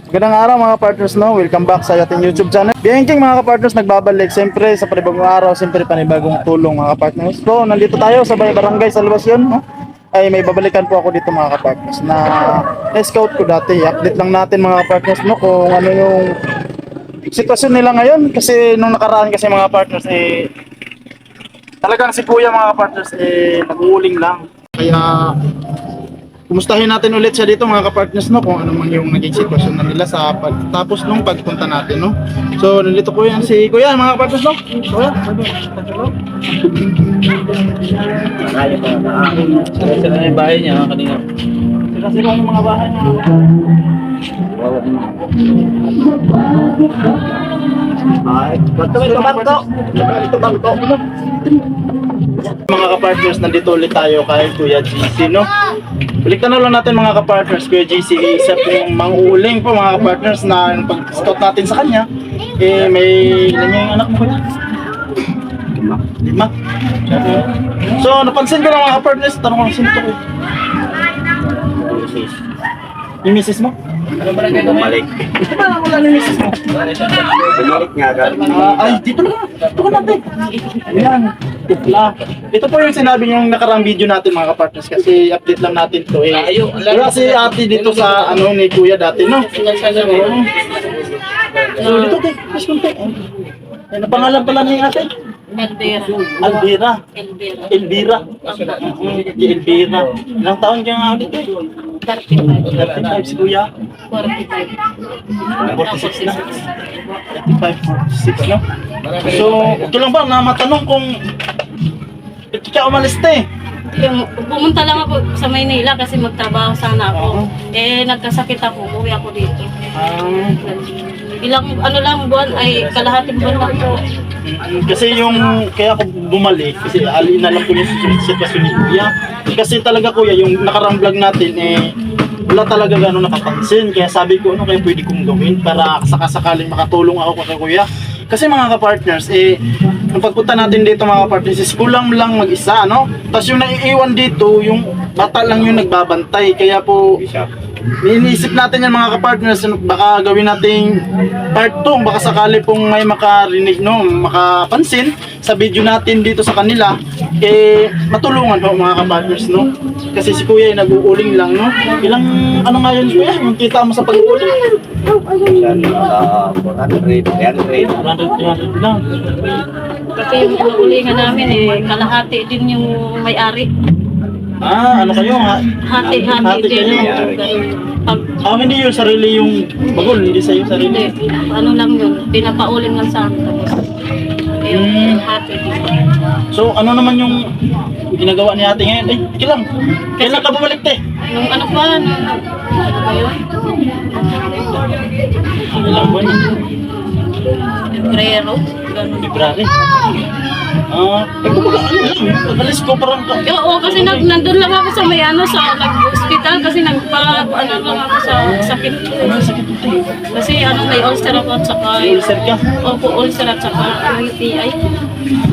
Magandang araw mga partners, no? Welcome back sa ating YouTube channel. Biyahin mga partners, nagbabalik siyempre sa panibagong araw, siyempre panibagong tulong mga partners. So, nandito tayo sa barangay Salvacion, no? Ay may babalikan po ako dito mga partners na scout ko dati. Update lang natin mga partners, no, kung ano yung sitwasyon nila ngayon kasi nung nakaraan kasi mga partners talagang si Kuya mga partners nag-uuling lang. Kaya kumustahin natin ulit siya dito mga kapartners, no, kung ano man yung naging sitwasyon na nila sa pagtapos nung pagpunta natin, no. So nandito po yan si Kuya mga kapartners, no. Kuya, Marami pa na. Sila na yung bahay niya kanina. sila yung mga bahay niya. Ay, ito bangko. Mga kapartners, nandito ulit tayo kay Kuya GC, no. Balikan na lang natin mga kapartners, Kuya GC isa pong manguuling po mga kapartners na yung pag-scout natin sa kanya may ilan yung anak mo Kuya? Lima. So napansin ko lang mga kapartners, tanong ko lang sino to Kuya? Yung misis mo? Ano ba nagay bumalik? Ito ba wala yung misis mo? Bumalik nga agad. Ay, dito na. Dito ka natin. Ayan. Itla. Ito po yung sinabi yung nakarang video natin mga kapartners kasi update lang natin to wala si ate dito sa ano ni Kuya dati, no? So dito te, mas kunti. Ano pangalan pala ni ate? Elvira. Elvira. Elvira. Ilang taon ka nga ulit 35 si Kuya. 46 na. 35, 46 no? So, ito lang ba na matanong kung ito ka umalis te? Pumunta lang ako sa Maynila kasi magtrabaho sana ako. Nagkasakit ako, uwi ako dito. Ilang buwan ay kalahating buwan lang po. Kasi yung kaya ako bumalik kasi inalam ko yung sitwasyon ni Kuya. Kasi talaga Kuya, yung nakarang vlog natin wala talaga gano'n nakapansin. Kaya sabi ko ano kaya pwede kong gawin para sakasakaling makatulong ako kay Kuya. Kasi mga ka-partners, ang pagpunta natin dito mga ka-partners is kulang lang mag-isa, no? Tapos yung naiiwan dito, yung bata lang yung nagbabantay. Kaya po, iniisip natin yan mga ka-partners, baka gawin nating part 2, baka sakali pong may makarinig, no? Makapansin sa video natin dito sa kanila, matulungan po mga ka-partners, no? Kasi si Kuya ay nag-uuling lang, no? Ilang, ano nga yun Kuya, yung kita mo sa pag-uuling? 300 lang. Kasi yung uulingan namin kalahati din yung may-ari. Ano kayo nga? Hati din. Hindi yung sarili yung bagol, hindi sa'yo sarili. Hindi, ano lang yun, pinapauling lang sa akin. Hati din. So ano naman yung ginagawa ni ate ngayon? Kailan ka bumalik te? Nung ano ba yun? Ilang buwan na? Febrero, ganun. February. Kumbaga ano yun? Alis ko parang Oo, kasi nandun lang ako sa nag-hospital kasi lang ako sa sakit. sakit ito eh. Kasi may ulcer ako at saka Ulcer ka? Opo, ulcer at saka UTI.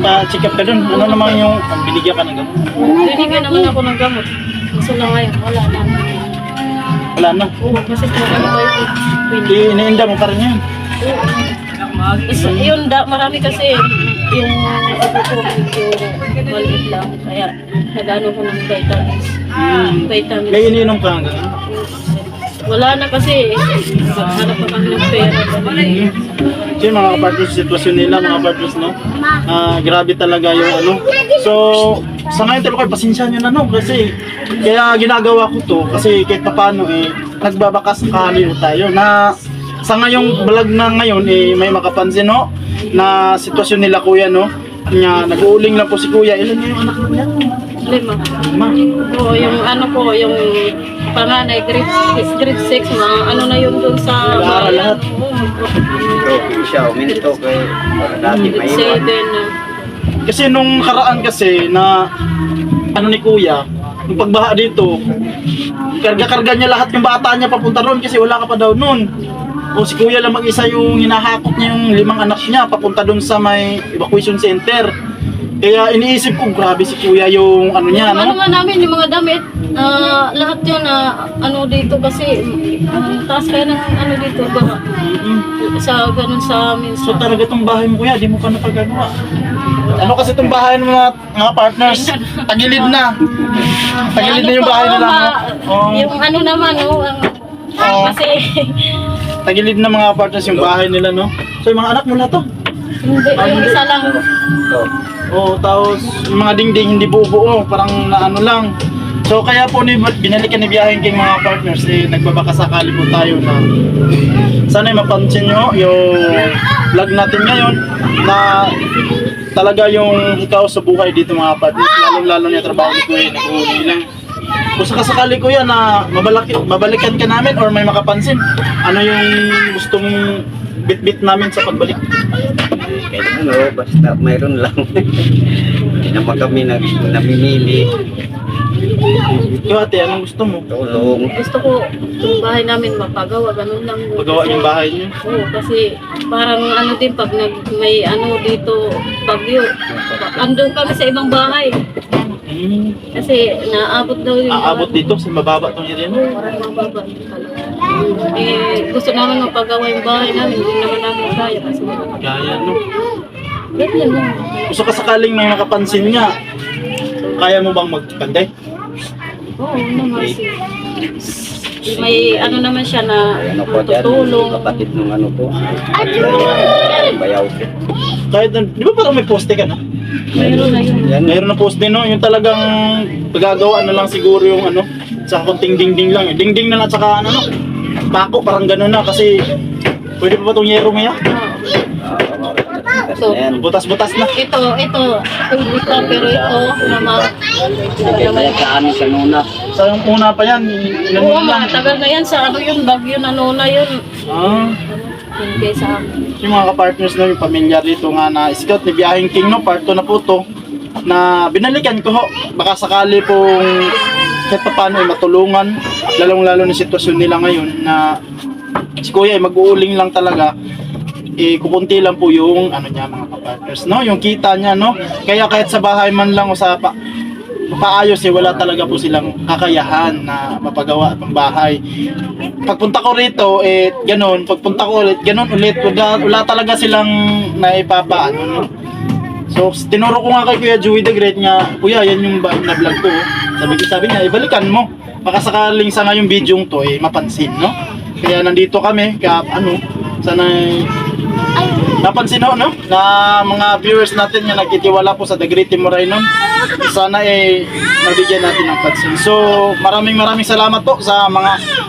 Pa-check up ka dun. Ano naman yung binigyan ka ng gamot? Binigyan naman ako ng gamot. Kaso lang ngayon, wala na. Wala na. Oo, kasi ano ba yung Iniinda mo pa rin yan. Marami kasi yung maliit lang. Kaya nag-ano ko ng vitamins. Vitamins. May iniinom ka hanggang? Wala na kasi. Hanap pa kami ng pera. So yung mga partners, sitwasyon nila, mga partners, no? Grabe talaga yung ano. So, sa ngayon talaga kayo, pasensya nyo na, no? Kasi, kaya ginagawa ko to, kasi kahit paano, nagbabakas kalyo tayo na sa ngayong vlog na ngayon, may makapansin, no? Na sitwasyon nila Kuya, no? Kanya, nag-uuling lang po si Kuya. Ilan yung anak niya? 5. Oo, yung yung panganay, grade 6, mga ano na yun dun sa... Nag-aaral lahat. Siya, uminto kay dati may iwan. 7. Kasi nung karaan kasi na ano ni Kuya, yung pagbaha dito, karga-karga niya lahat yung bata niya papunta ron kasi wala ka pa daw nun. O si Kuya lang mag-isa yung hinahakot niya yung 5 anak niya papunta dun sa may evacuation center. Kaya iniisip ko, grabe si kuya yung ano niya, Ano no? nga namin, yung mga damit, lahat yun na ano dito kasi, taas kaya ng ano dito ba? Sa ganun sa amin. So talaga tong bahay mo kuya, di mo pa napagagawa. Ano kasi tong bahay ng mga partners, tagilid na. Tagilid na yung bahay nila, no? Oh, Yung ano naman, no? Oo. Kasi, tagilid na mga partners yung bahay nila, no? So yung mga anak mo na to. hindi, yung isa lang. Ito. Oh, tapos yung mga dingding hindi buo-buo, parang na ano lang. So kaya po binalikan ni Biyaheng King mga partners, nagbabakasakali po tayo na sana mapansin nyo yung vlog natin ngayon na talaga yung ikaw sa buhay dito mga partners, lalong-lalo na yung trabaho ni Kuya, nag-uuli lang. Kung sakasakali Kuya na mabalikan ka namin or may makapansin, ano yung gusto mong bit-bit namin sa pagbalik? Kahit ano, basta mayroon lang. Hindi naman kami namimili. Ikaw ate, anong gusto mo? Tulong. Gusto ko yung bahay namin mapagawa, ganun lang. Magawa yung bahay niyo? Oo, kasi parang ano din pag may ano dito bagyo, andun kami sa ibang bahay. Kasi naabot daw yung Aabot dito sa mababa tong area mo? parang mababa talaga. Gusto namin mapagawa yung bahay namin, hindi naman namin kaya kasi Kaya no. ganyan lang. Gusto ka sakaling may makapansin nga, kaya mo bang magpanday? Oo naman may ano naman siya na Ano ko dyan, tutulong. kapatid ng ano ko. Bayaw ko. Kahit, di ba parang may poste ka na? Mayroon na yun. Yan. Mayroon na poste no, yung talagang pagagawa na lang siguro yung ano, sa konting dingding lang. Dingding na lang tsaka ano, pako, parang gano'n na kasi pwede pa ba itong yero mo yan? So, Yan. Butas-butas na. ito, public na, pero ito naman. Kaya kaano sa nuna. Sa yung una pa yan, ilan Oo, mo lang. matagal na yan sa ano yun, bagyo na nuna yun. Ah, Hindi sa akin. yung mga kapartners na yung pamilya dito nga na scout ni Biyaheng King no, part 2 na po to, na binalikan ko ho. Baka sakali pong kahit pa paano ay matulungan, lalong-lalo na sitwasyon nila ngayon na si Kuya ay mag-uuling lang talaga, kukunti lang po yung ano niya mga kapartners, no? Yung kita niya, no? Kaya kahit sa bahay man lang o sa paayos wala talaga po silang kakayahan na mapagawa ng bahay. Pagpunta ko rito, ganun. Pagpunta ko ulit, ganun ulit. Wala talaga silang naipapaano, no? So, tinuro ko nga kay Kuya Joey the Great nga, Kuya, yan yung na vlog ko. Sabi niya, ibalikan mo. Baka sakaling sa ngayong video to, mapansin, no? Kaya nandito kami, sana napansin ho, no? Na mga viewers natin nga nagtitiwala po sa The Great Moraynon. Sana mabigyan natin ng pansin. So, maraming salamat po sa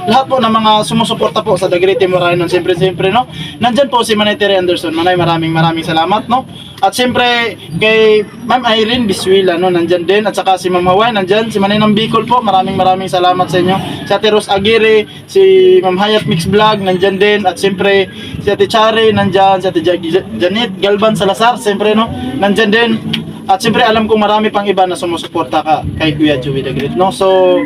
lahat po ng mga sumusuporta po sa The Great Moraynon. Siyempre, no? Nandyan po si Manay Terry Anderson. Manay, maraming salamat, no? At siyempre, kay Ma'am Irene Biswila, no? Nandyan din. At saka si Ma'am Hawaii, nandyan. Si Manay ng Bicol po, maraming salamat sa inyo. Si Ate Rose Aguirre, si Ma'am Hayat Mix Vlog, nandyan din. At siyempre, si Ate Chari, nandyan. Si Ate Janet Galban Salazar, siyempre, no? Nandyan din. At siyempre, alam kong marami pang iba na sumusuporta kay Kuya Joey the Great, no? So,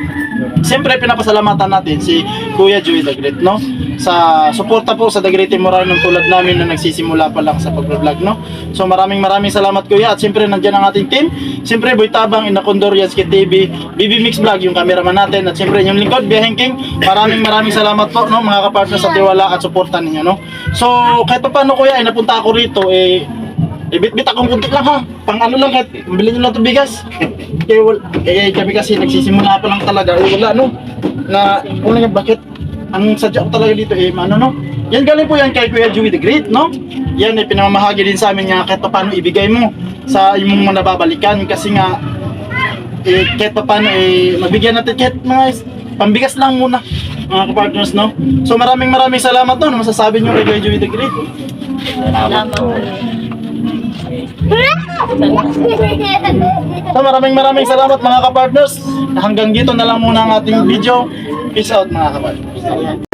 siyempre, pinapasalamatan natin si Kuya Joey the Great, no? Sa suporta po sa The Great Moraynon tulad namin na nagsisimula pa lang sa pag-vlog, no? So, maraming salamat, Kuya. At siyempre, nandyan ang ating team. Siyempre, Boy Tabang, Inakondor, Yansky TV, BB Mix Vlog, yung cameraman natin. At siyempre, yung lingkod, Biyaheng King. Maraming salamat po, no? Mga kapartner sa tiwala at suporta ninyo, no? So, kahit pa paano, Kuya, napunta ako rito, bit akong kunti lang ha. Pang ano lang, kahit bilhin nyo lang ito bigas. Kaya kami kasi nagsisimula pa lang talaga. Wala no. Wala nga bakit. Ang sadya ko talaga dito no. Yan galing po yan kay Kuya Joey the Great, no. Yan pinamamahagi din sa amin nga kahit pa paano ibigay mo sa imong mga nababalikan. Kasi nga, kahit pa paano mabigyan natin kahit mga pambigas lang muna. Mga kapartners, no. So maraming salamat no. Ano masasabi nyo kay Kuya Joey the Great? Salamat. So maraming salamat mga kapartners. Hanggang dito na lang muna ang ating video. Peace out mga kapartners.